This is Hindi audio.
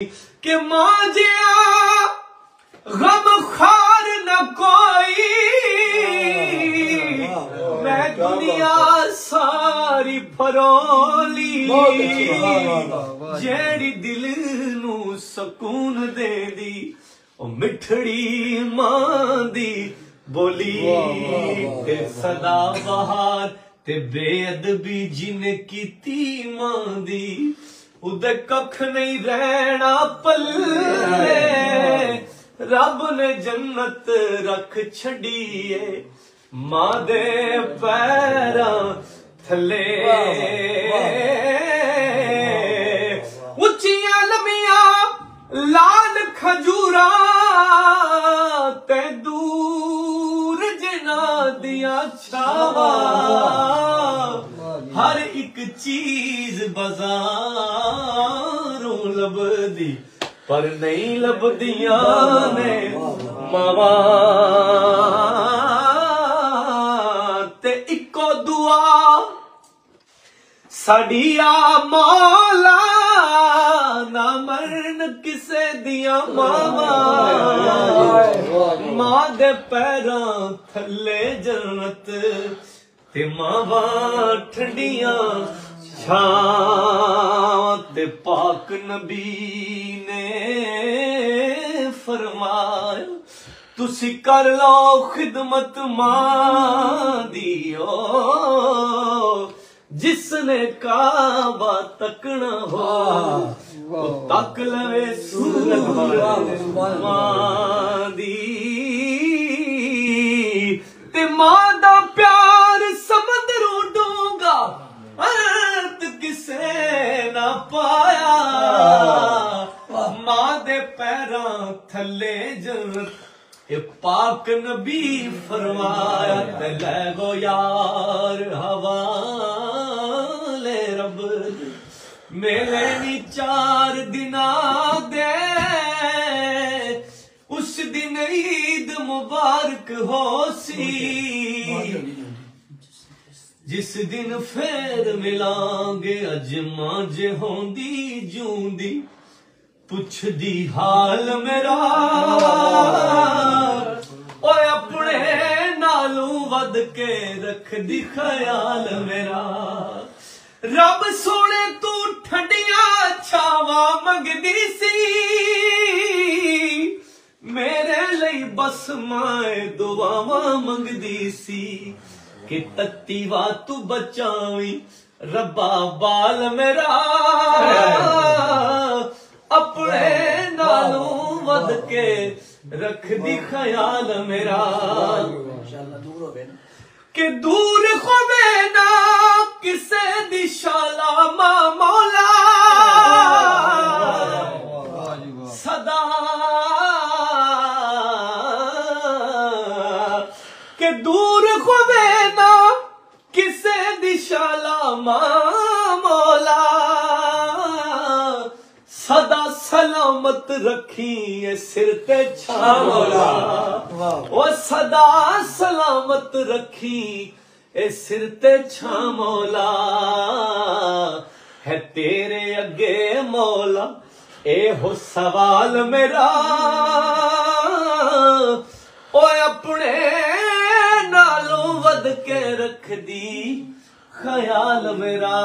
कि मांझिया गम खार न कोई, मैं दुनिया सारी फरोली, जेड़ी दिल नू सकून देंदी ओ मिठड़ी मां दी बोली। ते सदा बहार ते बेअदबी जिने कीती मां दी, उदे कख नहीं रहना पल्ले, रब ने जन्नत रख छड़ीए मां दे पैरां थले। उच्चियां लम्मियां लाल खजूरा ते दूर जिना दिया छावा, हर एक चीज बाजारों लभदी पर नहीं लभदियां ने मावा। ते इको दुआ साडी आ मौला, ना मरन किसे दिया मावा, मां दे पैरां थले जन्नत ते मावा ठंडियां छां। ते पाक नबी ने फरमाया तुसी कर लो खिदमत मां दी, जिसने काबा तकना हो तक लवे सूरत मां दी। ते मां दा प्यार समंदरों डूंगा अर्थ किसे ना पाया, मां दे पैरां थले जन्नत ए पाक नबी फरमाया। ते लै गो यार हवाले रब मेले नी 4 दिना दे, उस दिन ईद मुबारक हो सी, जिस दिन फेर मिलांगे अज मां जे होंदी जूंदी, पुछदी हाल मेरा ओए अपने नालू वध के रखदी ख्याल मेरा। रब सोने तू ठंडियां छावा मंगदी सी, मेरे लिए बस माए दुआवां मंगदी सी, कि तत्ती वा तू बचावी रब्बा बाल मेरा, अपने नालू वध के रख दी ख्याल मेरा। कि दूर होवे ना किसे दी शाला मां मौला, सदा के दूर होवे ना किसे दी शाला मां मौला, सदा सलामत रखी ए सिर ते छा मौला, ओ सदा सलामत रखी ए सिर ते छा मौला। है तेरे अगे मौला ए हो सवाल मेरा, ओ अपने नालों वध के रख दी ख्याल मेरा।